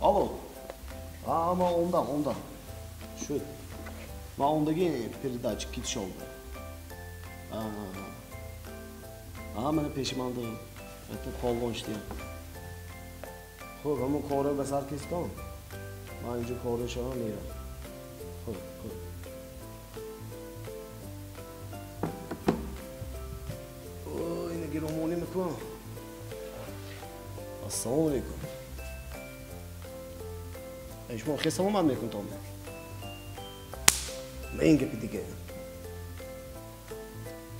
Alo. Ama ondan. Şu. Ma ondagi передача ketish oldi. Mana peshimanda. Это qo'ldan ishlayapti. Xo'p, ama qora basar kesdim. Men unga qora ishlayman. Xo'p. Oy, nega ro'molim ku? Assalomu alaykum. شما خیلی سوام هم میکنم تامه. من اینگه دیگه.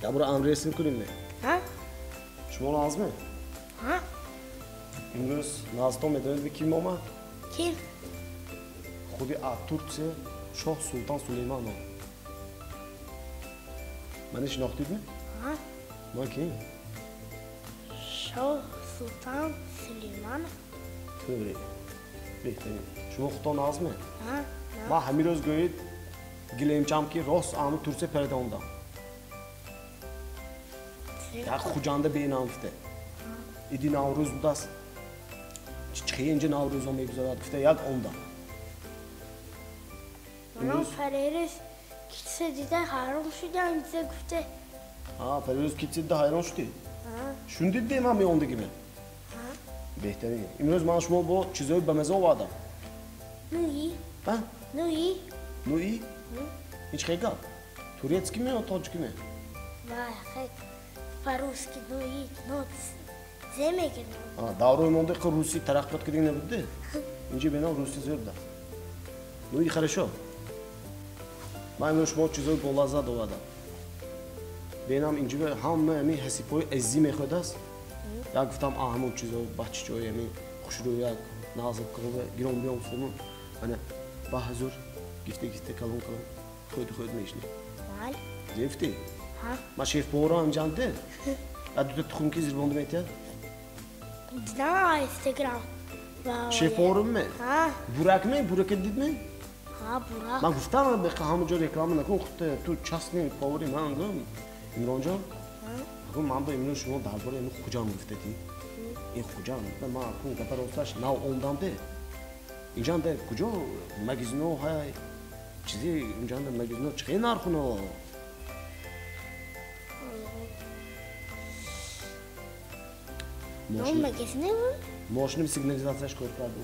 یا برای امریس میکنیم نه؟ ها؟ شما لازمه؟ ها؟ امروز نازتون میدونید به کی ماما؟ کی؟ خودی اتورکه شاه سلطان سلیمان هم. منش ناختید نه؟ ها؟ ما کی؟ شاه سلطان سلیمان. توری. بهترین. شما خدا نازمه؟ ها؟ ما همین روز گوید گلیم که راست آمد ترسه پرده اوندا. یک خوجانده به این آمفته. ایدی نوروز بود است. چه اینجا نوروز هم میگذارد گفته یک اوندا. منم فریرس کیسه دیده حرام شدم دیده گفته. فریرس کیسه دیده حیران شدی؟ شون دیدی من می اونده گیمه. بهترین. امروز من شما با چیزای بمزه آوردم. نویی؟ ها؟ نویی؟ نویی؟ هیچ خیلی؟ توریتسکی می یا تاجکی می؟ وای خیلی فروسکی نویی نوت زمه کنم. داروی مونده که روسی ترقیات کردی نبوده. اینجا بینام روسی زیاد. نویی خرشو. من امروز شما چیزای بولازاد آوردم. بینام اینجا به همه می حسیپای ازی میخواد است. یا گفتم همون چیزا بچه جایی می خوشرویک نازک کنه گرام بیام فهمم. من با حضور گفته کلام خود میشنی. وال. گفتی؟ ها؟ ما شیف بورا هم جانده. ادو تخم کی زیر بند میتیه؟ دیدم اینستاگرام. شیف بورم می؟ ها؟ بورک دید می؟ ها بورا. من گفتم به همونجا رکلام نکن خود تو چسنی پاوری من گفتم ایمران جان. من با ایمون شما درباره این خوجان گفته دی. این خوجان من اون کپر اوستاش ناو اوندام ده. اینجا ده کجا مگزینو های چیزی اینجا ده مگزینو چه نارخونو. نون مگزینه بود؟ ماشینم سیگنالیزاتش کار کرده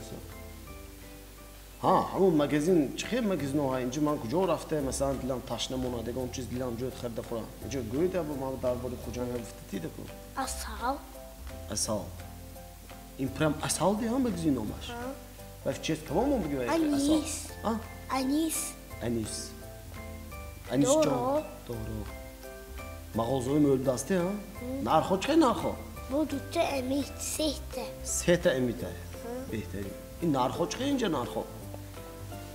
همون مگزین چه مگزینو های اینجا من کجا رفته مثلا دیدم تشنه مونده اون چیز دیدم جوت خرید خورم اینجا گویده با ما درباره خوجان گفته دیده کو. اصال. این پرام اصال دی هم مگزین نامش. و چیز تمام میگه اصال. انیس جان. دورو. مغازه مول دسته ها؟ نرخو چه نرخو؟ بود تو امیت سه امیته. بهترین. این نرخو چه اینجا نرخو؟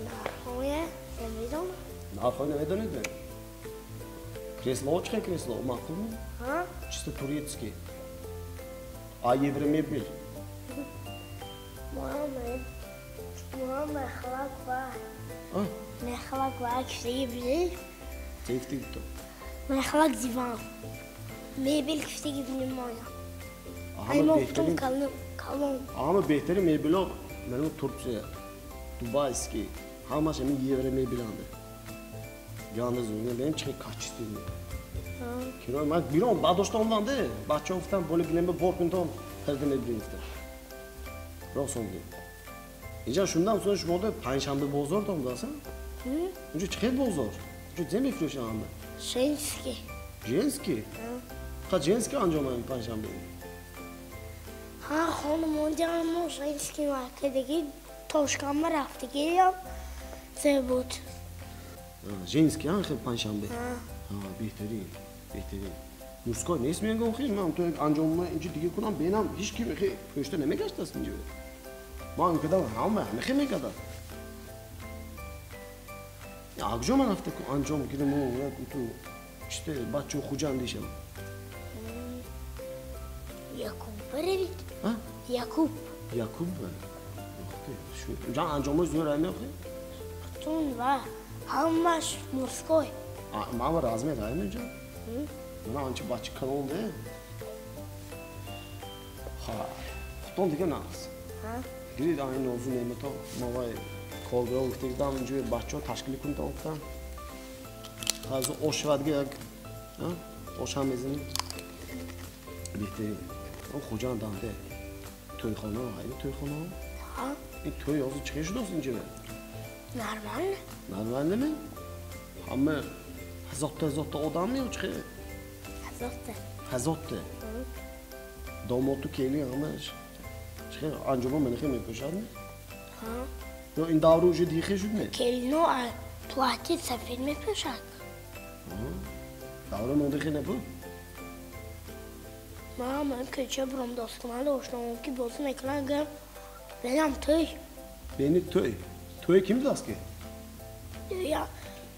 نرخویه نمیدونم. نرخو نمیدونید نه. کریسلو چه کریسلو معقول؟ ها؟ چیست توریتسکی. آیه برمی بیل. محمد خلاق و کشتی بیل. تیفتی تو. من خلاق دیوان. میبیل کشتی بیل مایا. Ama behteri meybiler benim Türkçe Dubai'ski Hamas emin yiyevre meybilandı. Yalnız öyle benim çek kaç istiyorum. Kino ben bilmiyorum badoşta ondan değil. Bahçe oftan böyle güleme borkundan perde meybilin iftar. Roson diyor. İnce şundan sonra şu moda panşambe bozor da ondasın. Önce çıkıyor bozor. Önce zemi froşan anda. Jenski. Kaç Jenski anca olmayın panşambe. ها خانم اونجا ما شایستی مرکزی توشکام رفته گیرم سه بود. Jenski ha خیلی panşambe. بهترین. Muskoy ne ismi yengen okuyayım ben to anca olma ince dige kunam benim hiç kim ki pöşte ne megaştasın diyor. Man kadar ama ne kim kadar. Ya akşam hafta anca olma ki de mu ya kutu işte bahçe okucan diyeceğim. Yakup verelim. Ha? Yakup. Yakup mu? Şu can ancamız diyor aynı okey. Tun var. Hammaş Moskoy. Mama razmet aynı can. Bana anca bahçe kanal değil. Ha. Ton diye nasıl? Ha? Girid aynı olsun neymet o. Mavay kolgra uğurtekten önce bahçe taşkili kunta oktan. Hazır oş vadgi yak. Oş hamezini. Bitti. O kocan dande. Toyxona, aynı toyxona. Ha? Toy yazı çıkış olsun cebe. Normal. Normal değil mi? Ama hazotta odam mı yok çıkıyor? Hazotta. Hazotta. Damatı geliyor ama çıkıyor. Anca bu beni kim yapıyor mı? Ha? Yo in davru ucu diye şu mu? Kelino платит за фильмы пешак. Davru ne oldu ne bu? Mama köçe brom dostuma da hoşlanıyor ki bolsun ekran gel. Benim tüy. Beni toy. Toy kimdi aski? Ya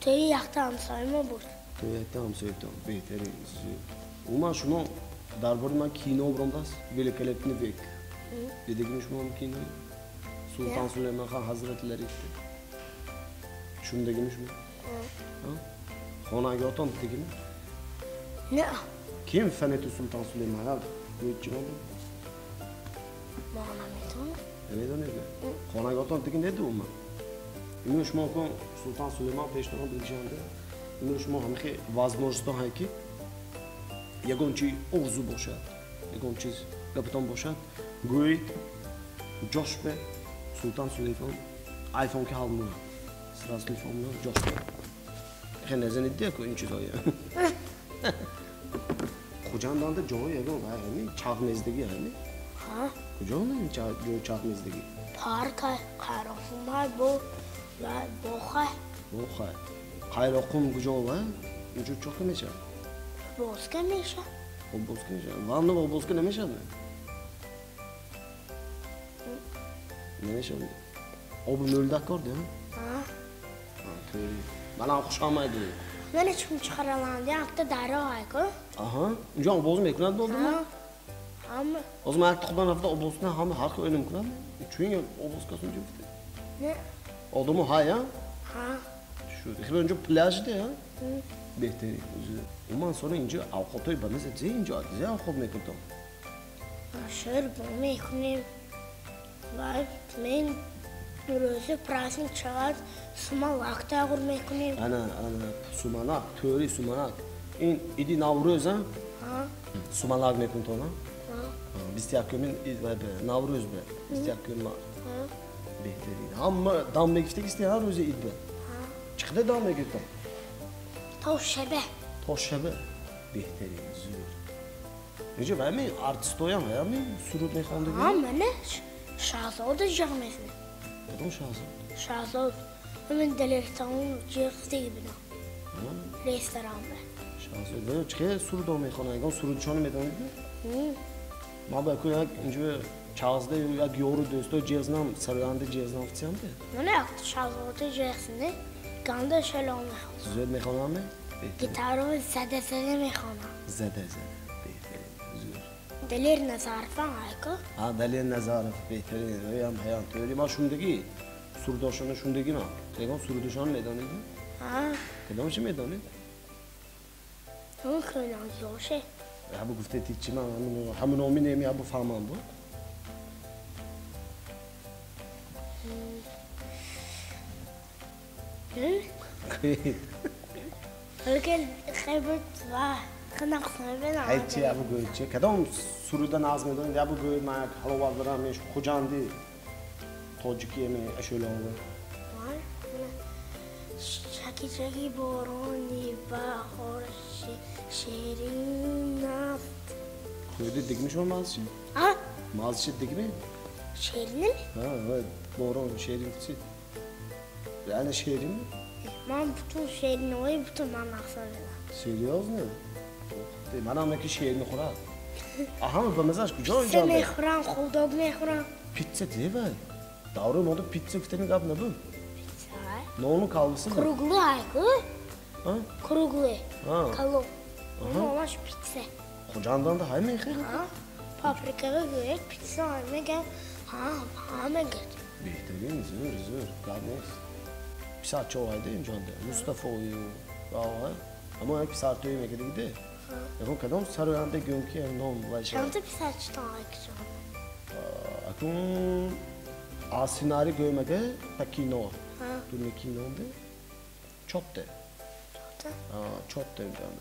tüy yaktan sayma bu. Toy tamam söyledim. Behteri. Uma şunu darborma kino bromdas velikeletini bek. Dediğim şu kino. Sultan Süleyman Han Hazretleri işte. Şunu da gümüş mü? Ona götürdüm dediğim. Ne? Kim feneti Sultan Süleyman abi? Büyükçü oldu. Bana meton. Evet o neydi? Ona götürdüm dediğim neydi o mu? Ümüş mu okun Sultan Süleyman peşten bileceğinde. Ümüş mu hamki vazможността hayki. Yagonçi oğzu boşat. Yagonçi kapitan boşat. Güy Coşbe Sultan Süleyman iPhone ki halmıyor. Sırası telefonla Coşbe. Henüz ne diye koyun çizoya. Kocandan da Joe yago var yani çağmezdeki yani. Ha? Kocan ne çağmezdeki? Parka karafumay bu ve bohay. Oha. Hayrokum kocan var. Ucu çok ne çağ? Boska meşa. O bozkın ya. Var mı o bozkın ne meşa mı? Ne meşa mı? O bu nöl dakor değil mi? Ha? Tabii. Bana hoşamaydı. Ben hiçbir çıkaralan diye hatta darı hayko. Aha. Önce o bozum ekran doldu mu? Ha? Ama O zaman artık ben hafta o bozkına hamı hak önüm kuran. Çünkü o bozkasın cüftü. ne? Oldu mu ha ya? Ha? Şu önce plajda ya. Behteri. Ondan sonra ince avukatoyu bana zeyince ince avukat mekuntum. Aşır bu meykunim. Var men nürözü prasın çağır sumal akta gur meykunim. Ana sumanak, töri sumanak. İn idi Navruz ha? Ha? Sumanak mekuntum ha? Ha? Biz yakımın Navruz be. Biz yakımın Ha? behteri. Ama damla gittik isteyen Navruz'a id be. Ha? Çıktı damla gittim. Tav şebe. Toşebe. Behteri. Zür. Nece ben mi artist oyan ya mı? Surut ne kandı gibi? Ama ne? Şahzade jağmesini. Kadın şahsı. Şahzade. Hemen delirtanın cırkıtı gibi ne? Restoranda. Şahsı. Böyle çıkıyor surut olmayı kanayken surut çanı medan gibi. Ma bakıyor ya önce çağızda ya yoru dostu ceznam sarıyandı ceznam fitiyam de. Ne yaptı şahzade cırkısını? Ganda şelon mekana. Zöd ne kanal mı? Gitarı zede mekana. Zede. Behteri. Zür. Delir nazarfan hayko. Ha dalin nazarı behteri. Öyan hayat. Öyle ma şundaki surdoşanı şundaki ne? Tegon surdoşanı medanıydı. Ha? Tegon şey medanı. Onun köyden zor şey. Ya bu gufte tikçime hamın olmi neymi ya bu farman bu. Hı? Öyle xebet var. Kınaqsın ben Hayçi ya bu göğütçe. Kadam surudan azmedon ya bu göğüt mayak halavaldıran meş kocan değil. Tocukiye mi şöyle oldu. Var. Çaki boroni bahor şerin naft. Köyde dikmiş olmaz şey. Ha? Maz şey dikmi? Şerin mi? Ha evet. Boron şehrin fıçı. Yani şehrin mi? Ben bütün şerin olayı bütün manaqsa Seriyoz ne? Bana meki şehrini kurar. Aha mı bamazaj kuca Sen oyuncağı. mehran, xuldog mehran. Pizza diye var. Davran oldu pizza küteni kap ne bu? Ne onun kaldısı mı? Kruglы ayku. Ha? Kruglы. Ha. Kalın. Ama olaş pizza. Kocandan da hay mı yıkayın? Ha? Paprikalı göğek pizza haline gel. Ha, haline gel. Behterin zür. Kardeş. Bir saat çoğu ayda önce onda. Mustafa uyuyor. Valla. Ama hep saat uyuyor mekede gidi. Yakın kadam sarıyanda gömki yani nom var şey. Çanta bir saçtan ayku canım. Akın A ssenariy ko'ymaga pa kino. Ha. Turli kinoda. Chotda. Chotda. Ha, chotda ekan.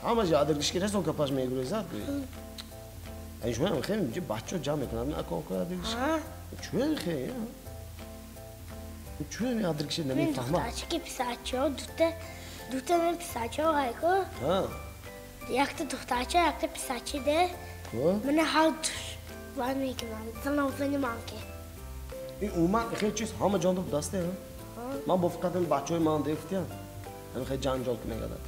Hamma joy adirgishga raso kapashmay ko'rasizlar. Ey shuna xeyr, bir bachcha jam ekan. Aka adirgish. Ha. Chuna xeyr. Chuna adirgish nima Men fahma. duxtachi pisacho, duta men pisacho hayko. Ha. Yakta duxtachi, yakta pisachi de. Ha. Mana hal van mekan. Zanovzani manke. این اومد خیلی چیز همه جان تو دسته من با فقط این بچه های من دیفتیم همه خیلی جنجال کنه گده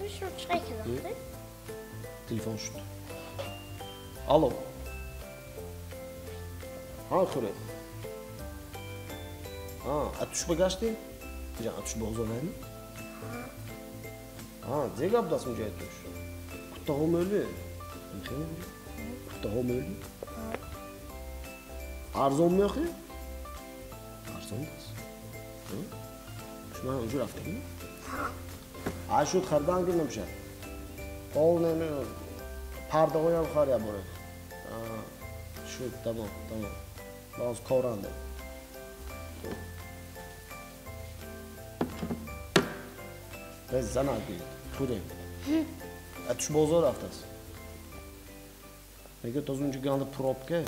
میشه چای کردی؟ تلفن شد الو ها خوره اتوش بگشتی؟ جان اتوش بغضا نهمی؟ دیگه اب دست اونجا اتوش کتا هم öyle خیلی کتا هم öyle ارزان میخوای؟ ارزان دست شما اونجا رفته کنی؟ شد خردن که نمیشه قول نمیشه پرده های هم خواهی باره شد تمام باز کارنده به زن اگید خوره اتش بازار رفته است میگه تازه اونجا گنده پروب که